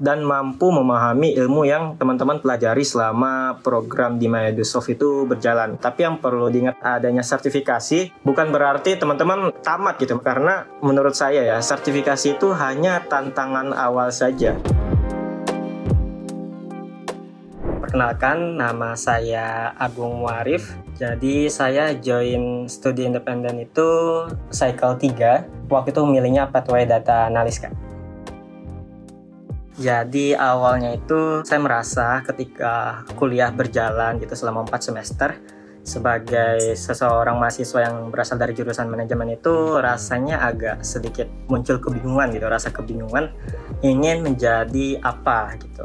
dan mampu memahami ilmu yang teman-teman pelajari selama program di MyEduSoft itu berjalan. Tapi yang perlu diingat, adanya sertifikasi bukan berarti teman-teman tamat gitu, karena menurut saya ya, sertifikasi itu hanya tantangan awal saja. Perkenalkan, nama saya Agung Muarif. Jadi saya join studi independen itu cycle 3. Waktu itu milihnya pathway data analis, Kak. Jadi awalnya itu saya merasa ketika kuliah berjalan gitu selama 4 semester, sebagai seseorang mahasiswa yang berasal dari jurusan manajemen itu rasanya agak sedikit muncul kebingungan gitu, rasa kebingungan ingin menjadi apa gitu.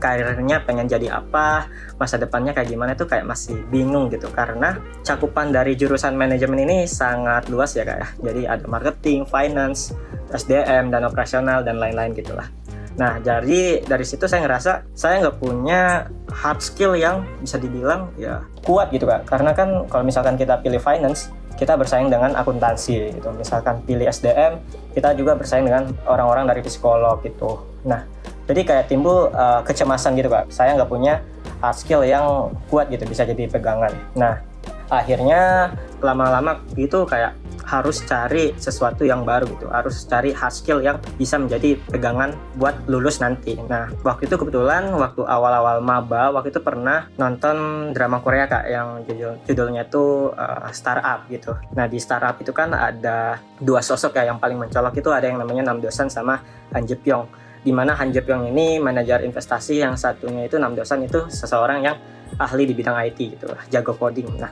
Karirnya pengen jadi apa, masa depannya kayak gimana itu kayak masih bingung gitu, karena cakupan dari jurusan manajemen ini sangat luas ya Kak ya. Jadi ada marketing, finance, SDM, dan operasional, dan lain-lain gitulah. Nah, jadi dari situ saya ngerasa saya nggak punya hard skill yang bisa dibilang ya kuat gitu Kak. Karena kan kalau misalkan kita pilih finance, kita bersaing dengan akuntansi gitu. Misalkan pilih SDM, kita juga bersaing dengan orang-orang dari psikolog gitu. Nah, jadi kayak timbul kecemasan gitu Kak. Saya nggak punya hard skill yang kuat gitu, bisa jadi pegangan. Nah, akhirnya lama-lama gitu kayak harus cari sesuatu yang baru gitu, harus cari hard skill yang bisa menjadi pegangan buat lulus nanti. Nah, waktu itu kebetulan waktu awal-awal maba, waktu itu pernah nonton drama Korea Kak, yang judulnya itu Startup gitu. Nah, di Startup itu kan ada dua sosok ya, yang paling mencolok itu ada yang namanya Nam Do-san sama Han Je Pyong. Di mana Han Je Pyong ini manajer investasi, yang satunya itu Nam Do-san itu seseorang yang ahli di bidang IT gitu, jago coding. Nah,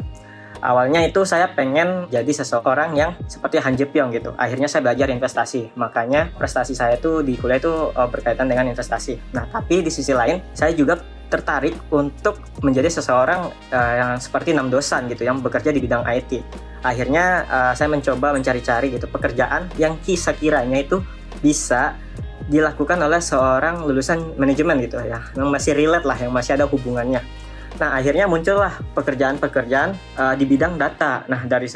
awalnya itu saya pengen jadi seseorang yang seperti Han Je Pyong gitu. Akhirnya saya belajar investasi. Makanya prestasi saya itu di kuliah itu berkaitan dengan investasi. Nah, tapi di sisi lain saya juga tertarik untuk menjadi seseorang yang seperti Nam Do-san gitu, yang bekerja di bidang IT. Akhirnya saya mencoba mencari-cari gitu pekerjaan yang kiranya itu bisa dilakukan oleh seorang lulusan manajemen gitu ya, yang masih relate lah, yang masih ada hubungannya. Nah, akhirnya muncullah pekerjaan-pekerjaan di bidang data. Nah, dari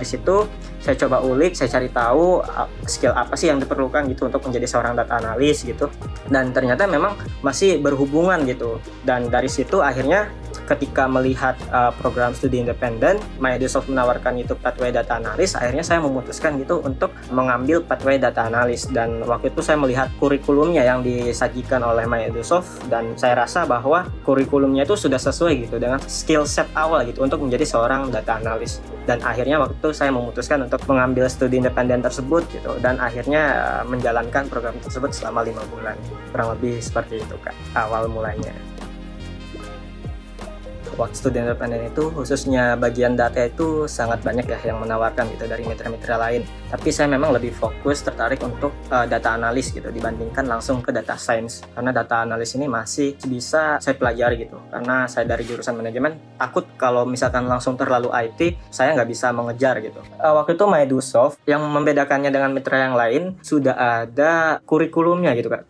situ saya coba ulik, saya cari tahu skill apa sih yang diperlukan gitu untuk menjadi seorang data analis gitu. Dan ternyata memang masih berhubungan gitu. Dan dari situ akhirnya ketika melihat program studi independen, MyEduSoft menawarkan itu pathway data analis, akhirnya saya memutuskan gitu untuk mengambil pathway data analis. Dan waktu itu saya melihat kurikulumnya yang disajikan oleh MyEduSoft, dan saya rasa bahwa kurikulumnya itu sudah sesuai gitu dengan skill set awal gitu untuk menjadi seorang data analis. Dan akhirnya waktu itu saya memutuskan untuk mengambil studi independen tersebut gitu, dan akhirnya menjalankan program tersebut selama 5 bulan. Kurang lebih seperti itu Kak, awal mulanya. Waktu studi independen itu khususnya bagian data itu sangat banyak ya yang menawarkan gitu dari mitra-mitra lain. Tapi saya memang lebih fokus tertarik untuk data analis gitu dibandingkan langsung ke data science. Karena data analis ini masih bisa saya pelajari gitu. Karena saya dari jurusan manajemen, takut kalau misalkan langsung terlalu IT, saya nggak bisa mengejar gitu. Waktu itu MyEduSoft yang membedakannya dengan mitra yang lain sudah ada kurikulumnya gitu Kak.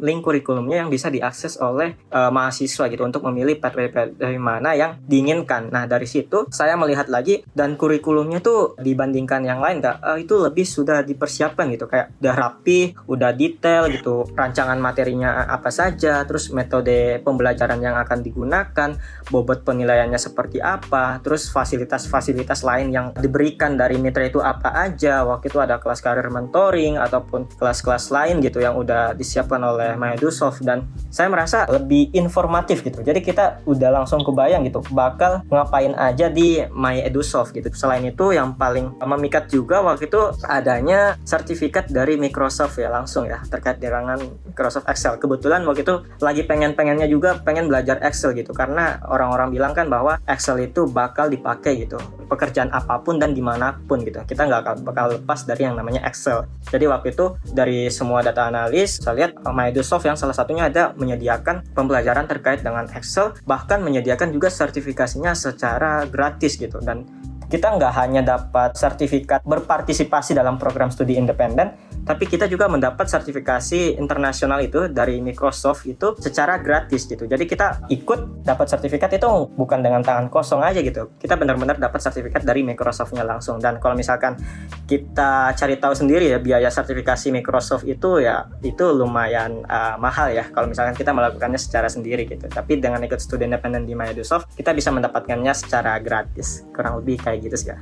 Link kurikulumnya yang bisa diakses oleh mahasiswa gitu untuk memilih pathway dari mana yang diinginkan. Nah, dari situ saya melihat lagi, dan kurikulumnya tuh dibandingkan yang lain Kak, itu lebih sudah dipersiapkan gitu, kayak udah rapi, udah detail gitu, rancangan materinya apa saja, terus metode pembelajaran yang akan digunakan, bobot penilaiannya seperti apa, terus fasilitas-fasilitas lain yang diberikan dari mitra itu apa aja. Waktu itu ada kelas karir mentoring ataupun kelas-kelas lain gitu yang udah disiapkan oleh MyEduSoft, dan saya merasa lebih informatif gitu. Jadi kita udah langsung kebayang gitu bakal ngapain aja di MyEduSoft gitu. Selain itu yang paling memikat juga waktu itu adanya sertifikat dari Microsoft ya, langsung ya terkait dengan Microsoft Excel. Kebetulan waktu itu lagi pengen-pengennya juga pengen belajar Excel gitu, karena orang-orang bilang kan bahwa Excel itu bakal dipakai gitu pekerjaan apapun dan dimanapun gitu. Kita nggak bakal lepas dari yang namanya Excel. Jadi waktu itu dari semua data analis saya lihat MyEduSoft yang salah satunya ada menyediakan pembelajaran terkait dengan Excel, bahkan menyediakan juga sertifikasinya secara gratis gitu. Dan kita nggak hanya dapat sertifikat berpartisipasi dalam program studi independen, tapi kita juga mendapat sertifikasi internasional itu dari Microsoft itu secara gratis gitu. Jadi kita ikut dapat sertifikat itu bukan dengan tangan kosong aja gitu. Kita benar-benar dapat sertifikat dari Microsoft-nya langsung. Dan kalau misalkan kita cari tahu sendiri ya, biaya sertifikasi Microsoft itu ya itu lumayan mahal ya kalau misalkan kita melakukannya secara sendiri gitu. Tapi dengan ikut studi independen di MyEdusoft, kita bisa mendapatkannya secara gratis. Kurang lebih kayak gitu sih ya.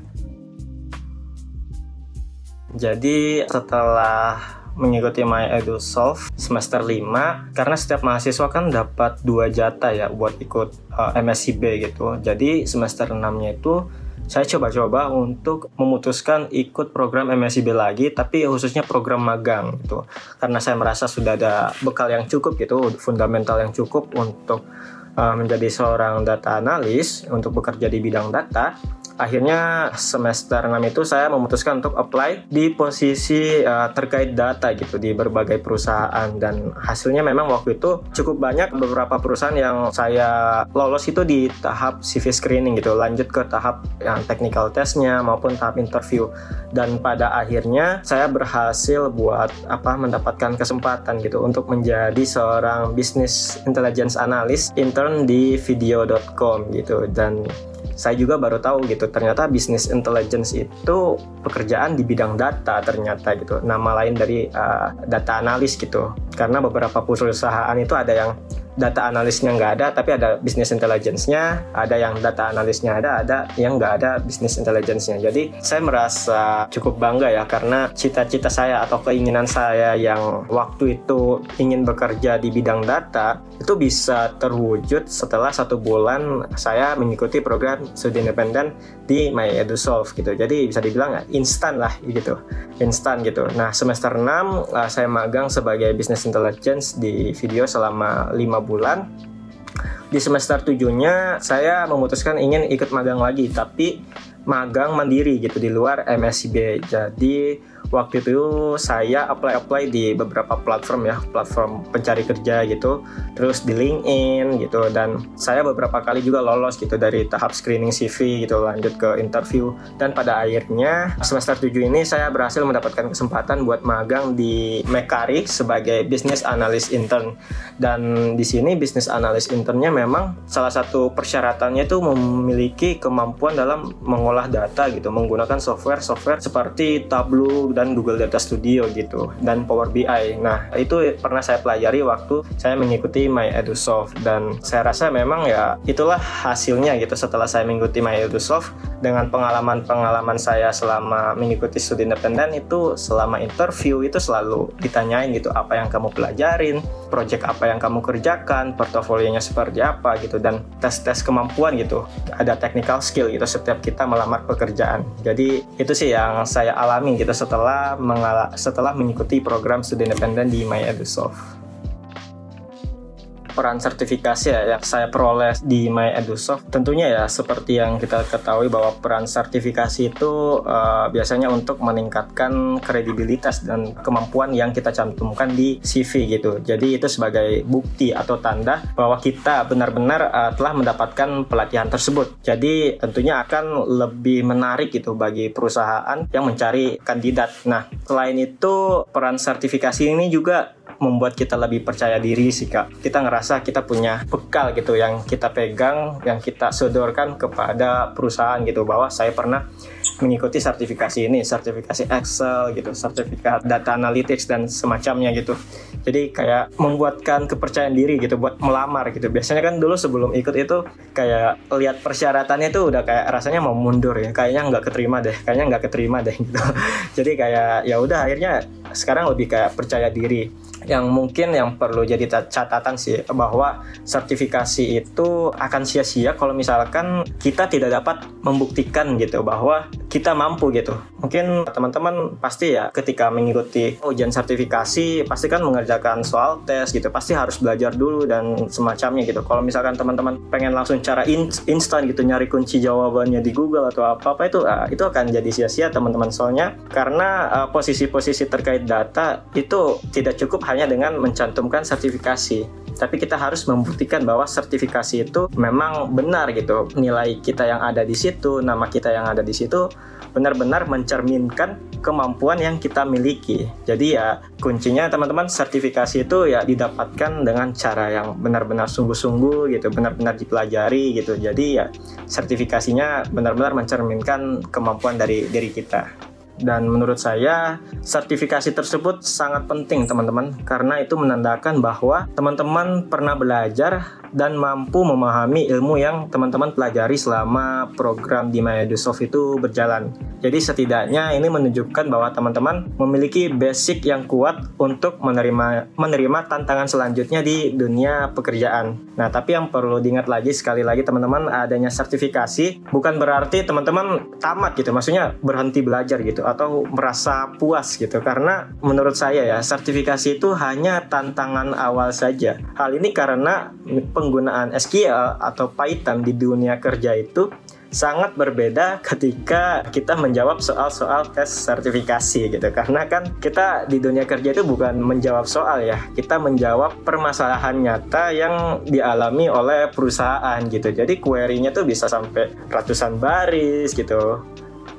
Jadi setelah mengikuti MyEdusoft semester 5, karena setiap mahasiswa kan dapat 2 jatah ya buat ikut MSIB gitu. Jadi semester 6-nya itu saya coba-coba untuk memutuskan ikut program MSIB lagi, tapi khususnya program magang gitu. Karena saya merasa sudah ada bekal yang cukup gitu, fundamental yang cukup untuk menjadi seorang data analis, untuk bekerja di bidang data. Akhirnya semester 6 itu saya memutuskan untuk apply di posisi terkait data gitu di berbagai perusahaan, dan hasilnya memang waktu itu cukup banyak. Beberapa perusahaan yang saya lolos itu di tahap CV screening gitu, lanjut ke tahap yang technical testnya maupun tahap interview, dan pada akhirnya saya berhasil buat mendapatkan kesempatan gitu untuk menjadi seorang business intelligence analyst intern di video.com gitu. Dan saya juga baru tahu gitu, ternyata business intelligence itu pekerjaan di bidang data ternyata gitu. Nama lain dari data analis gitu. Karena beberapa perusahaan itu ada yang data analisnya nggak ada, tapi ada business intelligence-nya, ada yang data analisnya ada yang nggak ada business intelligence-nya. Jadi saya merasa cukup bangga ya, karena cita-cita saya atau keinginan saya yang waktu itu ingin bekerja di bidang data, itu bisa terwujud setelah 1 bulan saya mengikuti program studi independen di MyEdusoft gitu. Jadi bisa dibilang instan lah gitu, instan gitu. Nah semester 6 saya magang sebagai business intelligence di video selama 5 bulan. Di semester 7-nya saya memutuskan ingin ikut magang lagi, tapi magang mandiri gitu di luar MSIB. Jadi waktu itu saya apply di beberapa platform ya, platform pencari kerja gitu, terus di LinkedIn gitu, dan saya beberapa kali juga lolos gitu dari tahap screening CV gitu, lanjut ke interview, dan pada akhirnya semester 7 ini saya berhasil mendapatkan kesempatan buat magang di Mekari sebagai business analyst intern. Dan di sini business analyst internnya memang salah satu persyaratannya itu memiliki kemampuan dalam mengolah data gitu, menggunakan software seperti Tableau dan Google Data Studio gitu, dan Power BI. Nah, itu pernah saya pelajari waktu saya mengikuti MyEdusoft, dan saya rasa memang ya itulah hasilnya gitu. Setelah saya mengikuti MyEdusoft, dengan pengalaman saya selama mengikuti studi independen itu, selama interview itu selalu ditanyain gitu, apa yang kamu pelajarin, project apa yang kamu kerjakan, portofolionya seperti apa gitu, dan tes kemampuan gitu. Ada technical skill gitu setiap kita melamar pekerjaan. Jadi itu sih yang saya alami gitu setelah mengikuti program studi independen di MyEdusoft. Peran sertifikasi ya yang saya peroleh di MyEdusoft, tentunya ya seperti yang kita ketahui bahwa peran sertifikasi itu biasanya untuk meningkatkan kredibilitas dan kemampuan yang kita cantumkan di CV gitu. Jadi itu sebagai bukti atau tanda bahwa kita benar-benar telah mendapatkan pelatihan tersebut. Jadi tentunya akan lebih menarik gitu bagi perusahaan yang mencari kandidat. Nah, selain itu peran sertifikasi ini juga membuat kita lebih percaya diri sih Kak. Kita ngerasa kita punya bekal gitu yang kita pegang, yang kita sodorkan kepada perusahaan gitu, bahwa saya pernah mengikuti sertifikasi ini, sertifikasi Excel gitu, sertifikat data analytics dan semacamnya gitu. Jadi kayak membuatkan kepercayaan diri gitu buat melamar gitu. Biasanya kan dulu sebelum ikut itu kayak lihat persyaratannya itu udah kayak rasanya mau mundur ya, kayaknya nggak keterima deh gitu. Jadi kayak ya udah, akhirnya sekarang lebih kayak percaya diri. Yang mungkin yang perlu jadi catatan sih, bahwa sertifikasi itu akan sia-sia kalau misalkan kita tidak dapat membuktikan gitu bahwa kita mampu gitu. Mungkin teman-teman pasti ya ketika mengikuti ujian sertifikasi pasti kan mengerjakan soal tes gitu, pasti harus belajar dulu dan semacamnya gitu. Kalau misalkan teman-teman pengen langsung cara instan gitu nyari kunci jawabannya di Google atau apa-apa itu akan jadi sia-sia teman-teman, soalnya karena posisi-posisi terkait data itu tidak cukup hanya dengan mencantumkan sertifikasi, tapi kita harus membuktikan bahwa sertifikasi itu memang benar gitu, nilai kita yang ada di situ, nama kita yang ada di situ benar-benar mencerminkan kemampuan yang kita miliki. Jadi ya kuncinya teman-teman, sertifikasi itu ya didapatkan dengan cara yang benar-benar sungguh-sungguh gitu, benar-benar dipelajari gitu. Jadi ya sertifikasinya benar-benar mencerminkan kemampuan dari diri kita. Dan menurut saya sertifikasi tersebut sangat penting teman-teman, karena itu menandakan bahwa teman-teman pernah belajar dan mampu memahami ilmu yang teman-teman pelajari selama program di MyEdusoft itu berjalan. Jadi setidaknya ini menunjukkan bahwa teman-teman memiliki basic yang kuat untuk menerima tantangan selanjutnya di dunia pekerjaan. Nah, tapi yang perlu diingat lagi sekali lagi teman-teman, adanya sertifikasi bukan berarti teman-teman tamat gitu, maksudnya berhenti belajar gitu atau merasa puas gitu. Karena menurut saya ya, sertifikasi itu hanya tantangan awal saja. Hal ini karena penggunaan SQL atau Python di dunia kerja itu sangat berbeda ketika kita menjawab soal-soal tes sertifikasi gitu. Karena kan kita di dunia kerja itu bukan menjawab soal ya, kita menjawab permasalahan nyata yang dialami oleh perusahaan gitu. Jadi query-nya tuh bisa sampai ratusan baris gitu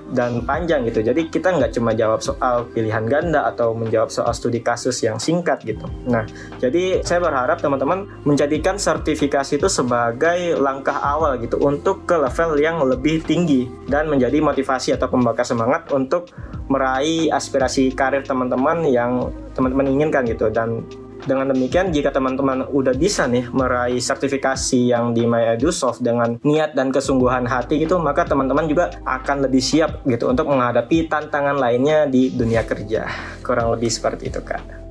dan panjang gitu. Jadi kita nggak cuma jawab soal pilihan ganda atau menjawab soal studi kasus yang singkat gitu. Nah, jadi saya berharap teman-teman menjadikan sertifikasi itu sebagai langkah awal gitu untuk ke level yang lebih tinggi dan menjadi motivasi atau pembakar semangat untuk meraih aspirasi karir teman-teman yang teman-teman inginkan gitu. Dan dengan demikian, jika teman-teman udah bisa nih meraih sertifikasi yang di MyEdusoft dengan niat dan kesungguhan hati gitu, maka teman-teman juga akan lebih siap gitu untuk menghadapi tantangan lainnya di dunia kerja. Kurang lebih seperti itu, Kak.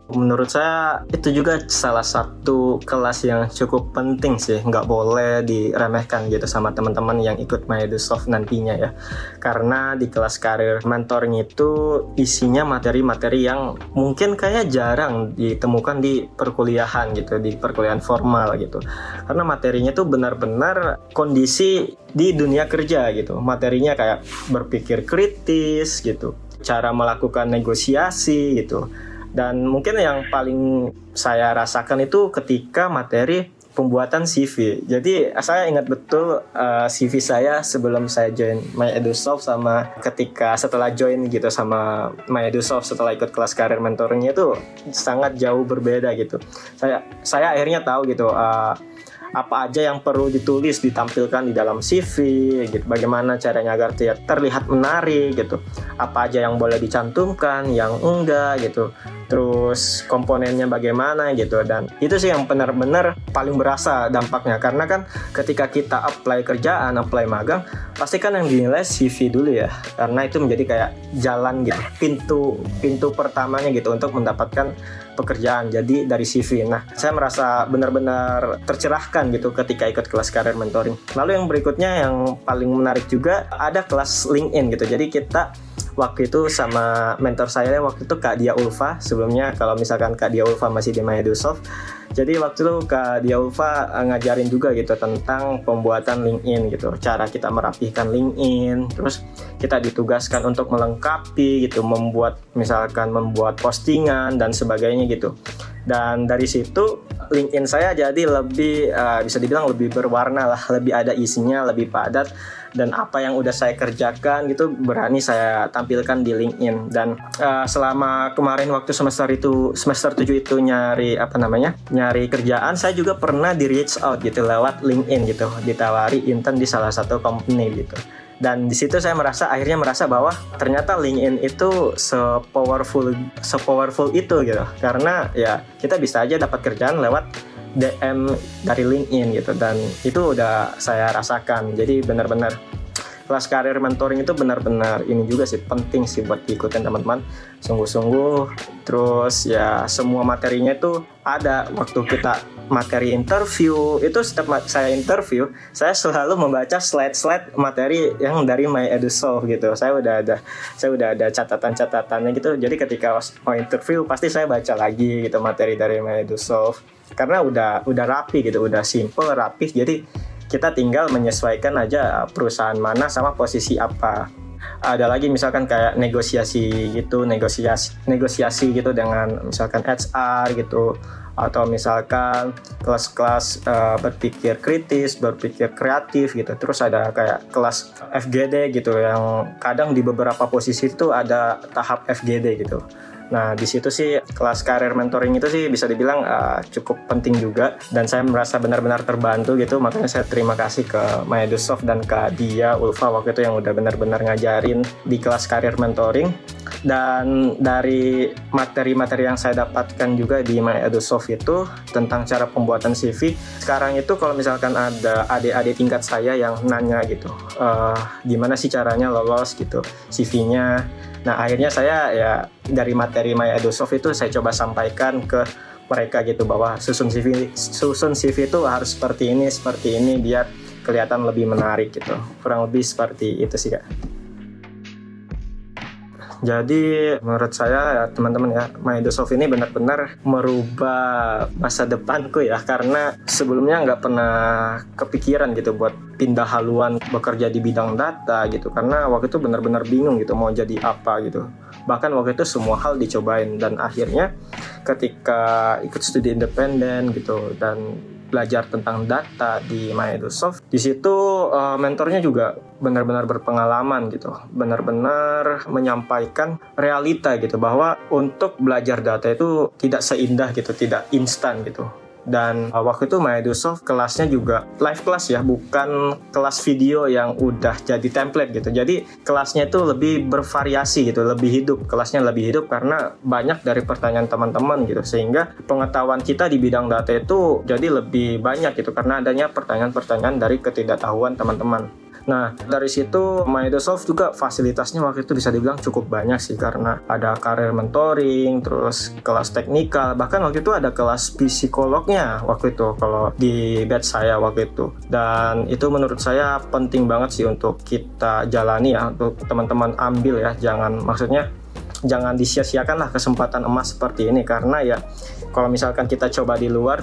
Menurut saya itu juga salah satu kelas yang cukup penting sih, nggak boleh diremehkan gitu sama teman-teman yang ikut MyEdusoft nantinya ya. Karena di kelas karir mentoring itu isinya materi-materi yang mungkin kayak jarang ditemukan di perkuliahan gitu, di perkuliahan formal gitu. Karena materinya tuh benar-benar kondisi di dunia kerja gitu. Materinya kayak berpikir kritis gitu, cara melakukan negosiasi gitu. Dan mungkin yang paling saya rasakan itu ketika materi pembuatan CV. Jadi saya ingat betul CV saya sebelum saya join MyEdusoft sama ketika setelah join gitu sama MyEdusoft setelah ikut kelas karir mentoringnya itu sangat jauh berbeda gitu. Saya akhirnya tahu gitu apa aja yang perlu ditulis, ditampilkan di dalam CV gitu. Bagaimana caranya agar terlihat menarik gitu. Apa aja yang boleh dicantumkan, yang enggak gitu. Terus komponennya bagaimana gitu. Dan itu sih yang benar-benar paling berasa dampaknya. Karena kan ketika kita apply kerjaan, apply magang, pasti kan yang dinilai CV dulu ya. Karena itu menjadi kayak jalan gitu, pintu pertamanya gitu untuk mendapatkan pekerjaan. Jadi dari CV. Nah, saya merasa benar-benar tercerahkan gitu ketika ikut kelas karir mentoring. Lalu yang berikutnya yang paling menarik juga ada kelas LinkedIn gitu. Jadi kita waktu itu sama mentor saya waktu itu Kak Dia Ulfa. Sebelumnya kalau misalkan Kak Dia Ulfa masih di MyEdusoft, jadi waktu itu Kak Dia Ulfa ngajarin juga gitu tentang pembuatan LinkedIn gitu, cara kita merapihkan LinkedIn. Terus kita ditugaskan untuk melengkapi gitu, membuat postingan dan sebagainya gitu. Dan dari situ LinkedIn saya jadi lebih bisa dibilang lebih berwarna lah, lebih ada isinya, lebih padat. Dan apa yang udah saya kerjakan gitu berani saya tampilkan di LinkedIn. Dan selama kemarin waktu semester 7 itu nyari kerjaan, saya juga pernah di reach out gitu lewat LinkedIn gitu, ditawari intern di salah satu company gitu. Dan di situ saya akhirnya merasa bahwa ternyata LinkedIn itu sepowerful itu gitu. Karena ya kita bisa aja dapat kerjaan lewat DM dari LinkedIn gitu. Dan itu udah saya rasakan. Jadi benar-benar kelas karir mentoring itu benar-benar ini juga sih, penting sih buat diikutin teman-teman, sungguh-sungguh. Terus ya semua materinya itu ada. Waktu kita materi interview itu, setiap saya interview saya selalu membaca slide-slide materi yang dari MyEdusoft gitu. Saya udah ada catatan-catatannya gitu. Jadi ketika mau interview pasti saya baca lagi gitu materi dari MyEdusoft, karena udah rapi gitu, udah simple, rapi. Jadi kita tinggal menyesuaikan aja perusahaan mana sama posisi apa. Ada lagi misalkan kayak negosiasi gitu dengan misalkan HR gitu, atau misalkan kelas-kelas berpikir kritis, berpikir kreatif gitu. Terus ada kayak kelas FGD gitu yang kadang di beberapa posisi itu ada tahap FGD gitu. Nah, di situ sih kelas career mentoring itu sih bisa dibilang cukup penting juga, dan saya merasa benar-benar terbantu gitu. Makanya saya terima kasih ke MyEdusoft dan ke dia, Ulfa waktu itu yang udah benar-benar ngajarin di kelas career mentoring. Dan dari materi-materi yang saya dapatkan juga di MyEdusoft itu tentang cara pembuatan CV. Sekarang itu kalau misalkan ada adik-adik tingkat saya yang nanya gitu, gimana sih caranya lolos gitu CV-nya. Nah, akhirnya saya ya dari materi MyEdusoft itu saya coba sampaikan ke mereka gitu, bahwa susun CV itu harus seperti ini biar kelihatan lebih menarik gitu. Kurang lebih seperti itu sih, Kak. Jadi menurut saya ya, teman-teman ya, MyEdusoft ini benar-benar merubah masa depanku ya, karena sebelumnya nggak pernah kepikiran gitu buat pindah haluan bekerja di bidang data gitu, karena waktu itu benar-benar bingung gitu mau jadi apa gitu. Bahkan waktu itu semua hal dicobain, dan akhirnya ketika ikut studi independen gitu dan belajar tentang data di MyEdusoft, di situ mentornya juga benar-benar berpengalaman gitu, benar-benar menyampaikan realita gitu, bahwa untuk belajar data itu tidak seindah gitu, tidak instan gitu. Dan waktu itu MyEdusoft kelasnya juga live class ya, bukan kelas video yang udah jadi template gitu. Jadi kelasnya itu lebih bervariasi gitu, lebih hidup. Kelasnya lebih hidup karena banyak dari pertanyaan teman-teman gitu, sehingga pengetahuan kita di bidang data itu jadi lebih banyak gitu, karena adanya pertanyaan-pertanyaan dari ketidaktahuan teman-teman. Nah, dari situ MyEdusoft juga fasilitasnya waktu itu bisa dibilang cukup banyak sih, karena ada career mentoring, terus kelas teknikal, bahkan waktu itu ada kelas psikolognya waktu itu kalau di batch saya waktu itu. Dan itu menurut saya penting banget sih untuk kita jalani ya, untuk teman-teman ambil ya, jangan disia-siakan lah kesempatan emas seperti ini, karena ya kalau misalkan kita coba di luar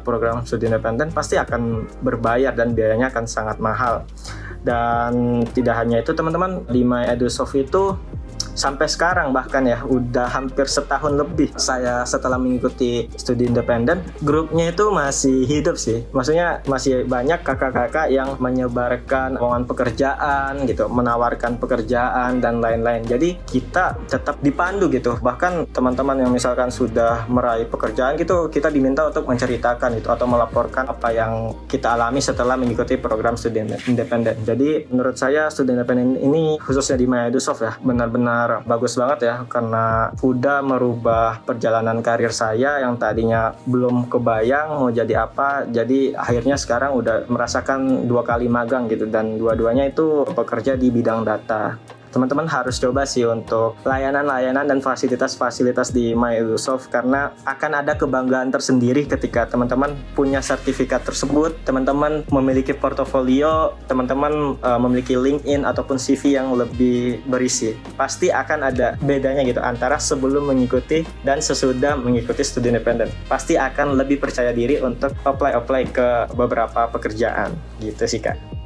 program studi independen pasti akan berbayar dan biayanya akan sangat mahal. Dan tidak hanya itu teman-teman, di MyEdusoft itu sampai sekarang bahkan ya udah hampir setahun lebih saya setelah mengikuti studi independen, grupnya itu masih hidup sih. Maksudnya masih banyak kakak-kakak yang menyebarkan lowongan pekerjaan gitu, menawarkan pekerjaan dan lain-lain. Jadi kita tetap dipandu gitu. Bahkan teman-teman yang misalkan sudah meraih pekerjaan gitu, kita diminta untuk menceritakan itu atau melaporkan apa yang kita alami setelah mengikuti program studi independen. Jadi menurut saya studi independen ini khususnya di MyEdusoft ya benar-benar bagus banget ya, karena udah merubah perjalanan karir saya yang tadinya belum kebayang mau jadi apa, jadi akhirnya sekarang udah merasakan 2 kali magang gitu, dan dua-duanya itu bekerja di bidang data. Teman-teman harus coba sih untuk layanan-layanan dan fasilitas-fasilitas di MyEdusoft, karena akan ada kebanggaan tersendiri ketika teman-teman punya sertifikat tersebut, teman-teman memiliki portofolio, teman-teman memiliki LinkedIn ataupun CV yang lebih berisi. Pasti akan ada bedanya gitu antara sebelum mengikuti dan sesudah mengikuti studi independen. Pasti akan lebih percaya diri untuk apply ke beberapa pekerjaan gitu sih, Kak.